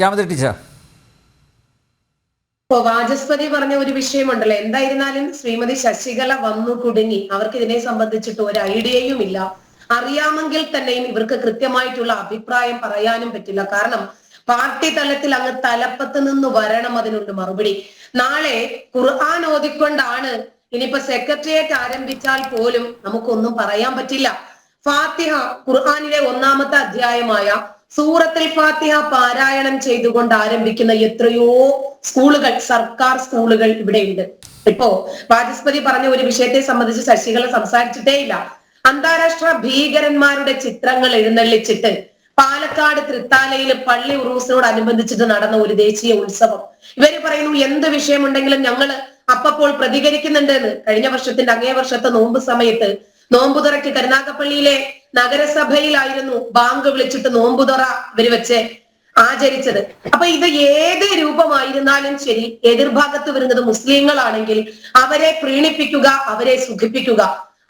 ജാമതി teacher. Vachaspati പറഞ്ഞ ഒരു വിഷയമുണ്ടല്ലോ, എന്തായിരുന്നാലും ശ്രീമതി ശശികല വന്നു കുടുങ്ങി. അവർക്ക് ഇതിനെ സംബന്ധിച്ചിട്ട് ഒരു ഐഡിയയും ഇല്ല. അറിയാമെങ്കിൽ തന്നെയും ഇവർക്ക് കൃത്യമായിട്ടുള്ള അഭിപ്രായം പറയാനും പറ്റില്ല. കാരണം പാർട്ടി തലത്തിൽ അങ്ങ് തലപ്പത്ത് നിന്ന് വരണം അതിനുള്ള മറുപടി. നാളെ ഖുർആൻ ഓതിക്കൊണ്ടാണ് ഇനിയിപ്പോ സെക്രട്ടേറിയറ്റ് ആരംഭിച്ചാൽ പോലും നമുക്കൊന്നും പറയാൻ പറ്റില്ല. ഫാത്തിഹ, ഖുർആനിലെ 1-ാമത്തെ അധ്യായമായ സൂറത്തുൽ ഫാത്തിഹ പാരായണം ചെയ്തുകൊണ്ട് ആരംഭിക്കുന്ന എത്രയോ സ്കൂളുകൾ, സർക്കാർ സ്കൂളുകൾ ഇവിടെയുണ്ട്. ഇപ്പോ വാചസ്പതി പറഞ്ഞ ഒരു വിഷയത്തെ സംബന്ധിച്ച് ശശികല സംസാരിച്ചിട്ടേ ഇല്ല. അന്താരാഷ്ട്ര ഭീകരന്മാരുടെ ചിത്രങ്ങൾ എഴുന്നള്ളിച്ചിട്ട് പാലക്കാട് തൃത്താലയിൽ പള്ളി ഉറൂസിനോടനുബന്ധിച്ചിട്ട് നടന്ന ഒരു ദേശീയ ഉത്സവം. ഇവര് പറയുന്നു എന്ത് വിഷയമുണ്ടെങ്കിലും ഞങ്ങൾ അപ്പോൾ പ്രതികരിക്കുന്നുണ്ട് എന്ന്. കഴിഞ്ഞ വർഷത്തിന്റെ അങ്ങേ വർഷത്തെ നോമ്പ് സമയത്ത് നോമ്പുതുറയ്ക്ക് കരുനാഗപ്പള്ളിയിലെ നഗരസഭയിലായിരുന്നു ബാങ്ക് വിളിച്ചിട്ട് നോമ്പുതുറ ഇവര് വെച്ച് ആചരിച്ചത്. അപ്പൊ ഇത് ഏത് രൂപമായിരുന്നാലും ശരി, എതിർഭാഗത്ത് വരുന്നത് മുസ്ലിങ്ങളാണെങ്കിൽ അവരെ പ്രീണിപ്പിക്കുക, അവരെ സുഖിപ്പിക്കുക.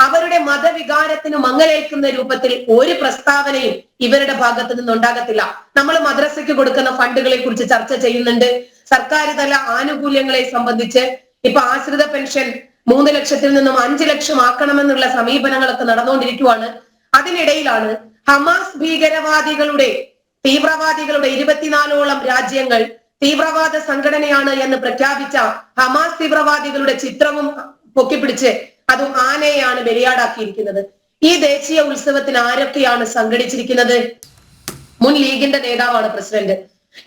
അവരുടെ മതവികാരത്തിന് മങ്ങലേൽക്കുന്ന രൂപത്തിൽ ഒരു പ്രസ്താവനയും ഇവരുടെ ഭാഗത്ത് നിന്നുണ്ടാകത്തില്ല. നമ്മൾ മദ്രസയ്ക്ക് കൊടുക്കുന്ന ഫണ്ടുകളെ കുറിച്ച് ചർച്ച ചെയ്യുന്നുണ്ട്. സർക്കാർ തല ആനുകൂല്യങ്ങളെ സംബന്ധിച്ച് ഇപ്പൊ ആശ്രിത പെൻഷൻ 3 ലക്ഷത്തിൽ നിന്നും 5 ലക്ഷം ആക്കണമെന്നുള്ള സമീപനങ്ങളൊക്കെ നടന്നുകൊണ്ടിരിക്കുവാണ്. അതിനിടയിലാണ് ഹമാസ് ഭീകരവാദികളുടെ തീവ്രവാദികളുടെ 24ഓളം രാജ്യങ്ങൾ തീവ്രവാദ സംഘടനയാണ് എന്ന് പ്രഖ്യാപിച്ച ഹമാസ് തീവ്രവാദികളുടെ ചിത്രവും പൊക്കിപ്പിടിച്ച് അതും ആനയെയാണ് ബലിയാടാക്കിയിരിക്കുന്നത്. ഈ ദേശീയ ഉത്സവത്തിന് ആരൊക്കെയാണ് സംഘടിച്ചിരിക്കുന്നത്? മുൻ ലീഗിന്റെ നേതാവാണ് പ്രസിഡന്റ്.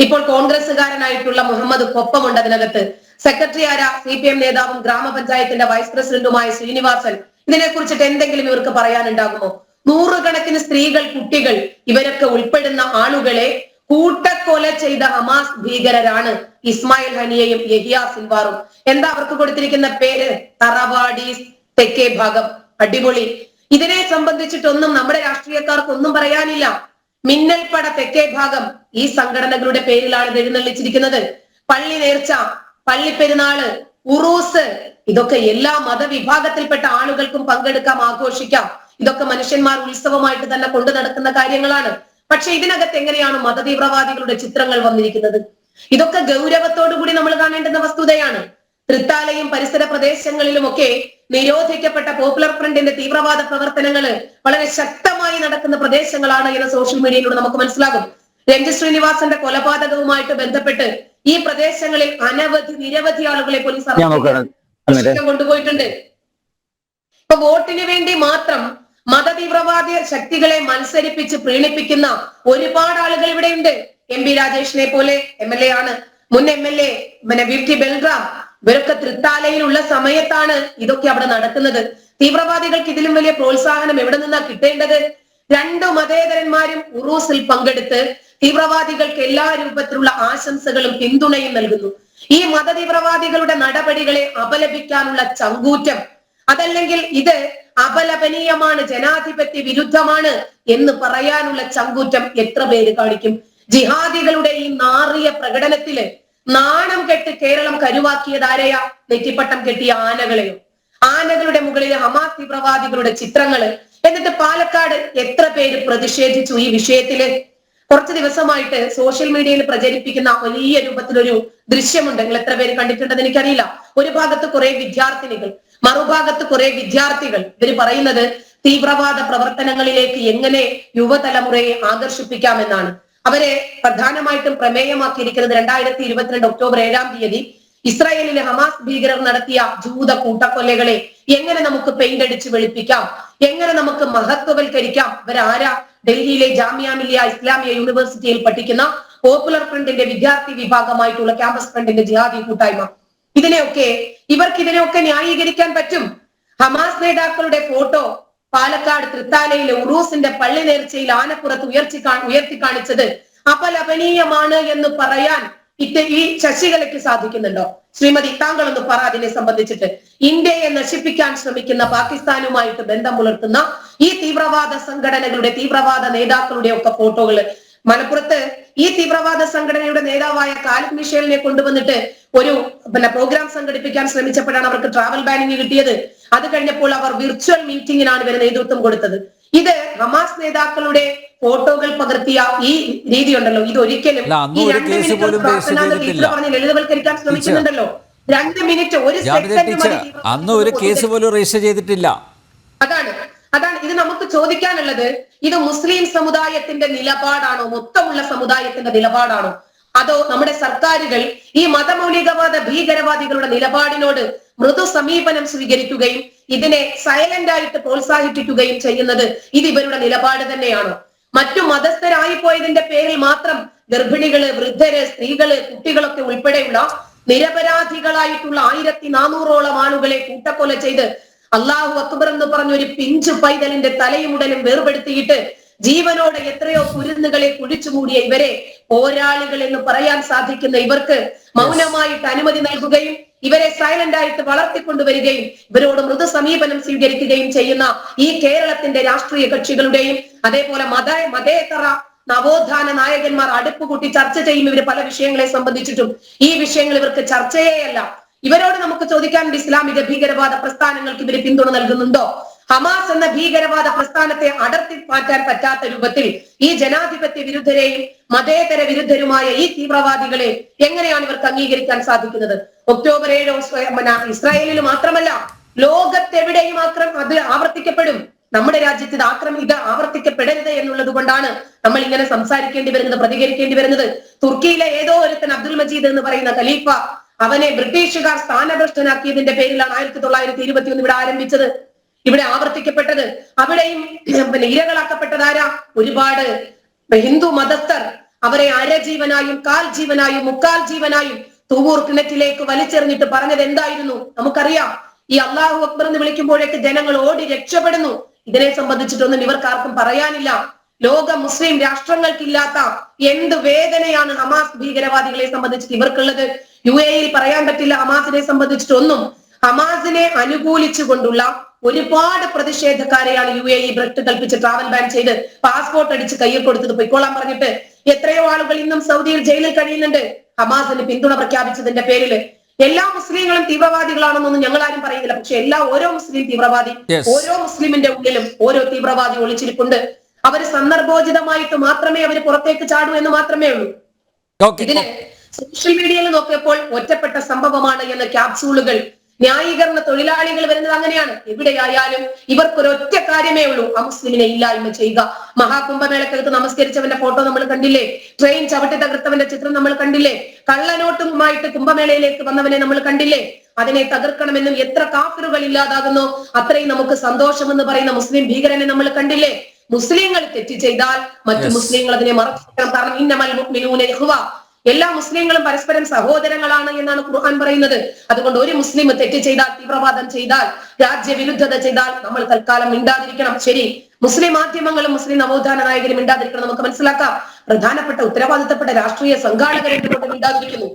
ഇപ്പോൾ കോൺഗ്രസുകാരനായിട്ടുള്ള മുഹമ്മദ് കൊപ്പമുണ്ട് അതിനകത്ത്. സെക്രട്ടറി ആര? CPM നേതാവും ഗ്രാമപഞ്ചായത്തിന്റെ വൈസ് പ്രസിഡന്റുമായ ശ്രീനിവാസൻ. ഇതിനെക്കുറിച്ചിട്ട് എന്തെങ്കിലും ഇവർക്ക് പറയാനുണ്ടാകുമോ? 100 കണക്കിന് സ്ത്രീകൾ, കുട്ടികൾ, ഇവരൊക്കെ ഉൾപ്പെടുന്ന ആളുകളെ കൂട്ടക്കൊല ചെയ്ത ഹമാസ് ഭീകരരാണ് ഇസ്മായിൽ ഹനിയയും യഹിയ സിൻവാറും. എന്താ അവർക്ക് കൊടുത്തിരിക്കുന്ന പേര്? തറവാടീസ് തെക്കേ ഭാഗം. അടിപൊളി. ഇതിനെ സംബന്ധിച്ചിട്ടൊന്നും നമ്മുടെ രാഷ്ട്രീയക്കാർക്കൊന്നും പറയാനില്ല. മിന്നൽപ്പട തെക്കേ ഭാഗം ഈ സംഘടനകളുടെ പേരിലാണ് ഇത് എഴുന്നള്ളിച്ചിരിക്കുന്നത്. പള്ളി നേർച്ച, പള്ളിപ്പെരുന്നാള്, ഉറൂസ്, ഇതൊക്കെ എല്ലാ മതവിഭാഗത്തിൽപ്പെട്ട ആളുകൾക്കും പങ്കെടുക്കാം, ആഘോഷിക്കാം. ഇതൊക്കെ മനുഷ്യന്മാർ ഉത്സവമായിട്ട് തന്നെ കൊണ്ടു നടക്കുന്ന കാര്യങ്ങളാണ്. പക്ഷെ ഇതിനകത്ത് എങ്ങനെയാണ് മതതീവ്രവാദികളുടെ ചിത്രങ്ങൾ വന്നിരിക്കുന്നത്? ഇതൊക്കെ ഗൗരവത്തോടു കൂടി നമ്മൾ കാണേണ്ടുന്ന വസ്തുതയാണ്. തൃത്താലയും പരിസര പ്രദേശങ്ങളിലുമൊക്കെ നിരോധിക്കപ്പെട്ട പോപ്പുലർ ഫ്രണ്ടിന്റെ തീവ്രവാദ പ്രവർത്തനങ്ങൾ വളരെ ശക്തമായി നടക്കുന്ന പ്രദേശങ്ങളാണ് എന്ന് സോഷ്യൽ മീഡിയയിലൂടെ നമുക്ക് മനസ്സിലാകും. രഞ്ജിത് ശ്രീനിവാസന്റെ കൊലപാതകവുമായിട്ട് ബന്ധപ്പെട്ട് ഈ പ്രദേശങ്ങളിൽ നിരവധി ആളുകളെ പോലീസ് കൊണ്ടുപോയിട്ടുണ്ട്. ഇപ്പൊ വോട്ടിന് വേണ്ടി മാത്രം മതതീവ്രവാദി ശക്തികളെ മത്സരിപ്പിച്ച് പ്രീണിപ്പിക്കുന്ന ഒരുപാട് ആളുകൾ ഇവിടെയുണ്ട്. MP രാജേഷിനെ പോലെ MLA ആണ്, മുൻ MLA VT ബൽറാം. ഇവരൊക്കെ തൃത്താലയിലുള്ള സമയത്താണ് ഇതൊക്കെ അവിടെ നടക്കുന്നത്. തീവ്രവാദികൾക്ക് ഇതിലും വലിയ പ്രോത്സാഹനം എവിടെ നിന്നാ കിട്ടേണ്ടത്? 2 മതേതരന്മാരും ഉറൂസിൽ പങ്കെടുത്ത് തീവ്രവാദികൾക്ക് എല്ലാ രൂപത്തിലുള്ള ആശംസകളും പിന്തുണയും നൽകുന്നു. ഈ മതതീവ്രവാദികളുടെ നടപടികളെ അപലപിക്കാനുള്ള ചങ്കൂറ്റം, അതല്ലെങ്കിൽ ഇത് അപലപനീയമാണ്, ജനാധിപത്യ വിരുദ്ധമാണ് എന്ന് പറയാനുള്ള ചങ്കൂറ്റം എത്ര പേര് കാണിക്കും? ജിഹാദികളുടെ ഈ നാറിയ പ്രകടനത്തില് നാണം കെട്ട് കേരളം കരുവാക്കിയത് ആരെയാ? നെറ്റിപ്പട്ടം കെട്ടിയ ആനകളെയോ? ആനകളുടെ മുകളിൽ ഹമാസ് തീവ്രവാദികളുടെ ചിത്രങ്ങള്. എന്നിട്ട് പാലക്കാട് എത്ര പേര് പ്രതിഷേധിച്ചു ഈ വിഷയത്തില്? കുറച്ച് ദിവസമായിട്ട് സോഷ്യൽ മീഡിയയിൽ പ്രചരിപ്പിക്കുന്ന വലിയ രൂപത്തിലൊരു ദൃശ്യമുണ്ട്. നിങ്ങൾ എത്ര പേര് കണ്ടിട്ടുണ്ടെന്ന് എനിക്കറിയില്ല. ഒരു ഭാഗത്ത് കുറെ വിദ്യാർത്ഥിനികൾ, മറുഭാഗത്ത് കുറെ വിദ്യാർത്ഥികൾ. ഇവര് പറയുന്നത് തീവ്രവാദ പ്രവർത്തനങ്ങളിലേക്ക് എങ്ങനെ യുവതലമുറയെ ആകർഷിപ്പിക്കാമെന്നാണ്. അവരെ പ്രധാനമായിട്ടും പ്രമേയമാക്കിയിരിക്കുന്നത് 2022 ഒക്ടോബർ 7-ാം തീയതി ഇസ്രായേലിലെ ഹമാസ് ഭീകരർ നടത്തിയ ജൂത കൂട്ടക്കൊലകളെ എങ്ങനെ നമുക്ക് പെയിന്റ് അടിച്ച് വെളുപ്പിക്കാം, എങ്ങനെ നമുക്ക് മഹത്വവൽക്കരിക്കാം. ഇവരാരാ? ഡൽഹിയിലെ ജാമിയ മില്ലിയ ഇസ്ലാമിയ യൂണിവേഴ്സിറ്റിയിൽ പഠിക്കുന്ന പോപ്പുലർ ഫ്രണ്ടിന്റെ വിദ്യാർത്ഥി വിഭാഗമായിട്ടുള്ള ക്യാമ്പസ് ഫ്രണ്ടിന്റെ ജിഹാദി കൂട്ടായ്മ. ഇതിനെയൊക്കെ ന്യായീകരിക്കാൻ പറ്റും. ഹമാസ് നേതാക്കളുടെ ഫോട്ടോ പാലക്കാട് തൃത്താലയിലെ ഉറൂസിന്റെ പള്ളി നേർച്ചയിൽ ആനപ്പുറത്ത് ഉയർത്തി കാണിച്ചത് അപലപനീയമാണ് എന്ന് പറയാൻ ഈ ശശികലയ്ക്ക് സാധിക്കുന്നുണ്ടോ? ശ്രീമതി, താങ്കളൊന്ന് പറ അതിനെ സംബന്ധിച്ചിട്ട്. ഇന്ത്യയെ നശിപ്പിക്കാൻ ശ്രമിക്കുന്ന പാകിസ്ഥാനുമായിട്ട് ബന്ധം പുലർത്തുന്ന ഈ തീവ്രവാദ സംഘടനകളുടെ, തീവ്രവാദ നേതാക്കളുടെ ഒക്കെ ഫോട്ടോകള് മലപ്പുറത്ത് ഈ തീവ്രവാദ സംഘടനയുടെ നേതാവായ ഖാലിദ് മിഷേലിനെ കൊണ്ടുവന്നിട്ട് ഒരു പ്രോഗ്രാം സംഘടിപ്പിക്കാൻ ശ്രമിച്ചപ്പോഴാണ് അവർക്ക് ട്രാവൽ ബാനിങ് കിട്ടിയത്. അത് കഴിഞ്ഞപ്പോൾ അവർ വിർച്വൽ മീറ്റിംഗിനാണ് ഇവർ നേതൃത്വം കൊടുത്തത്. ഇത് ഹമാസ് നേതാക്കളുടെ ഫോട്ടോകൾ പകർത്തിയ ഈ രീതി ഉണ്ടല്ലോ, ഇത് ഒരിക്കലും ഈ 2 മിനിറ്റ് പ്രാർത്ഥന പറഞ്ഞ് ലളിതവൽക്കരിക്കാൻ ശ്രമിക്കുന്നുണ്ടല്ലോ. 2 മിനിറ്റ്, ഒരു സെക്കൻഡ് അന്ന് ഒരു കേസ് പോലും രജിസ്റ്റർ ചെയ്തിട്ടില്ല. അതാണ് ഇത് നമുക്ക് ചോദിക്കാനുള്ളത്. ഇത് മുസ്ലിം സമുദായത്തിന്റെ നിലപാടാണോ, മൊത്തമുള്ള സമുദായത്തിന്റെ നിലപാടാണോ, അതോ നമ്മുടെ സർക്കാരുകൾ ഈ മതമൗലികവാദ ഭീകരവാദികളുടെ നിലപാടിനോട് മൃദു സമീപനം സ്വീകരിക്കുകയും ഇതിനെ സൈലന്റ് ആയിട്ട് പ്രോത്സാഹിപ്പിക്കുകയും ചെയ്യുന്നത് ഇത് ഇവരുടെ നിലപാട് തന്നെയാണോ? മറ്റു മതസ്ഥരായി പോയതിന്റെ പേരിൽ മാത്രം ഗർഭിണികള്, വൃദ്ധര്, സ്ത്രീകള്, കുട്ടികളൊക്കെ ഉൾപ്പെടെയുള്ള നിരപരാധികളായിട്ടുള്ള 1400ഓളം ആളുകളെ കൂട്ടക്കൊല ചെയ്ത് അള്ളാഹു അക്ബർ എന്ന് പറഞ്ഞ ഒരു പിഞ്ചു പൈതലിന്റെ തലയും ഉടലും വേർപെടുത്തിയിട്ട് ജീവനോടെ എത്രയോ കുരുന്നുകളെ കുഴിച്ചു മൂടിയ ഇവരെ പോരാളികൾ എന്ന് പറയാൻ സാധിക്കുന്ന ഇവർക്ക് മൗനമായിട്ട് അനുമതി നൽകുകയും ഇവരെ സൈലന്റ് ആയിട്ട് വളർത്തിക്കൊണ്ടുവരികയും ഇവരോട് മൃദു സമീപനം സ്വീകരിക്കുകയും ചെയ്യുന്ന ഈ കേരളത്തിന്റെ രാഷ്ട്രീയ കക്ഷികളുടെയും അതേപോലെ മതേതര നവോത്ഥാന നായകന്മാർ അടുപ്പുകൂട്ടി ചർച്ച ചെയ്യും ഇവര് പല വിഷയങ്ങളെ സംബന്ധിച്ചിട്ടും. ഈ വിഷയങ്ങൾ ഇവർക്ക് ചർച്ചയേയല്ല. ഇവരോട് നമുക്ക് ചോദിക്കാനുണ്ട്, ഇസ്ലാമിക ഭീകരവാദ പ്രസ്ഥാനങ്ങൾക്ക് ഇവര് പിന്തുണ നൽകുന്നുണ്ടോ? ഹമാസ് എന്ന ഭീകരവാദ പ്രസ്ഥാനത്തെ അടർത്തി മാറ്റാൻ പറ്റാത്ത രൂപത്തിൽ ഈ ജനാധിപത്യ വിരുദ്ധരെയും മതേതര വിരുദ്ധരുമായ ഈ തീവ്രവാദികളെ എങ്ങനെയാണ് ഇവർക്ക് അംഗീകരിക്കാൻ സാധിക്കുന്നത്? ഒക്ടോബർ 7 ഇസ്രായേലിൽ മാത്രമല്ല, ലോകത്തെവിടെയും അത് ആവർത്തിക്കപ്പെടും. നമ്മുടെ രാജ്യത്ത് ഇത് ആവർത്തിക്കപ്പെടരുത് എന്നുള്ളത് കൊണ്ടാണ് നമ്മൾ ഇങ്ങനെ സംസാരിക്കേണ്ടി വരുന്നത്, പ്രതികരിക്കേണ്ടി വരുന്നത്. തുർക്കിയിലെ ഏതോ ഒരുത്തൻ അബ്ദുൽ മജീദ് എന്ന് പറയുന്ന ഖലീഫ, അവനെ ബ്രിട്ടീഷുകാർ സ്ഥാനഭ്രഷ്ടനാക്കിയതിന്റെ പേരിലാണ് 1921 ഇവിടെ ആരംഭിച്ചത്, ഇവിടെ ആവർത്തിക്കപ്പെട്ടത്. അവിടെയും ഇരകളാക്കപ്പെട്ടതാരാ? ഒരുപാട് ഹിന്ദു മതസ്ഥർ. അവരെ അരജീവനായും കാൽ ജീവനായും മുക്കാൽ ജീവനായും തൂവൂർ കിണറ്റിലേക്ക് വലിച്ചെറിഞ്ഞിട്ട് പറഞ്ഞത് എന്തായിരുന്നു നമുക്കറിയാം. ഈ അള്ളാഹു അക്ബർ എന്ന് വിളിക്കുമ്പോഴേക്ക് ജനങ്ങൾ ഓടി രക്ഷപ്പെടുന്നു. ഇതിനെ സംബന്ധിച്ചിട്ടൊന്നും ഇവർക്കാർക്കും പറയാനില്ല. ലോക മുസ്ലിം രാഷ്ട്രങ്ങൾക്കില്ലാത്ത എന്ത് വേദനയാണ് ഹമാസ് ഭീകരവാദികളെ സംബന്ധിച്ചിട്ട് ഇവർക്കുള്ളത്. UAE പറയാൻ പറ്റില്ല ഹമാസിനെ സംബന്ധിച്ചിട്ടൊന്നും. ഹമാസിനെ അനുകൂലിച്ചുകൊണ്ടുള്ള ഒരുപാട് പ്രതിഷേധക്കാരെയാണ് UAE ബ്രട്ട് കൽപ്പിച്ച് ട്രാവൽ ബാൻ ചെയ്ത് പാസ്പോർട്ട് അടിച്ച് കയ്യിൽ കൊടുത്തത് പൊയ്ക്കോളാൻ പറഞ്ഞിട്ട്. എത്രയോ ആളുകൾ ഇന്നും സൗദിയിൽ ജയിലിൽ കഴിയുന്നുണ്ട് ഹമാസിന് പിന്തുണ പ്രഖ്യാപിച്ചതിന്റെ പേരിൽ. എല്ലാ മുസ്ലിങ്ങളും തീവ്രവാദികളാണെന്നൊന്നും ഞങ്ങൾ ആരും പറയുന്നില്ല. പക്ഷെ ഓരോ മുസ്ലിം തീവ്രവാദി, ഓരോ മുസ്ലിമിന്റെ ഉള്ളിലും ഓരോ തീവ്രവാദി ഒളിച്ചിരിപ്പുണ്ട്. അവര് സന്ദർഭോചിതമായിട്ട് മാത്രമേ അവര് പുറത്തേക്ക് ചാടൂ എന്ന് മാത്രമേ ഉള്ളൂ. ഇതിന് സോഷ്യൽ മീഡിയയിൽ നോക്കിയപ്പോൾ ഒറ്റപ്പെട്ട സംഭവമാണ് എന്ന ക്യാപ്സൂളുകൾ, ന്യായീകരണ തൊഴിലാളികൾ വരുന്നത് അങ്ങനെയാണ്. എവിടെയായാലും ഇവർക്കൊരൊറ്റ കാര്യമേ ഉള്ളൂ, ആ മുസ്ലിമിനെ ഇല്ലായ്മ ചെയ്യുക. മഹാകുംഭമേളക്കകത്ത് നമസ്കരിച്ചവന്റെ ഫോട്ടോ നമ്മൾ കണ്ടില്ലേ? ട്രെയിൻ ചവിട്ടി തകർത്തവന്റെ ചിത്രം നമ്മൾ കണ്ടില്ലേ? കള്ളനോട്ടുമായിട്ട് കുംഭമേളയിലേക്ക് വന്നവനെ നമ്മൾ കണ്ടില്ലേ? അതിനെ തകർക്കണമെന്നും എത്ര കാഫിറുകൾ ഇല്ലാതാകുന്നോ അത്രയും നമുക്ക് സന്തോഷമെന്ന് പറയുന്ന മുസ്ലിം ഭീകരനെ നമ്മൾ കണ്ടില്ലേ? മുസ്ലിങ്ങൾ തെറ്റ് ചെയ്താൽ മറ്റു മുസ്ലിങ്ങൾ അതിനെ മറക്കണം. കാരണം ഇന്നമൽ മുഅ്മിനൂന ഇഖ്വ, എല്ലാ മുസ്ലിങ്ങളും പരസ്പരം സഹോദരങ്ങളാണ് എന്നാണ് ഖുർആൻ പറയുന്നത്. അതുകൊണ്ട് ഒരു മുസ്ലിം തെറ്റ് ചെയ്താൽ, തീവ്രവാദം ചെയ്താൽ, രാജ്യവിരുദ്ധത ചെയ്താൽ നമ്മൾ തൽക്കാലം മിണ്ടാതിരിക്കണം. ശരി, മുസ്ലിം മാധ്യമങ്ങളും മുസ്ലിം നവോത്ഥാന നായകരും മിണ്ടാതിരിക്കണം, നമുക്ക് മനസ്സിലാക്കാം. പ്രധാനപ്പെട്ട ഉത്തരവാദിത്തപ്പെട്ട രാഷ്ട്രീയ സംഘാടകരെ മിണ്ടാതിരിക്കുന്നു.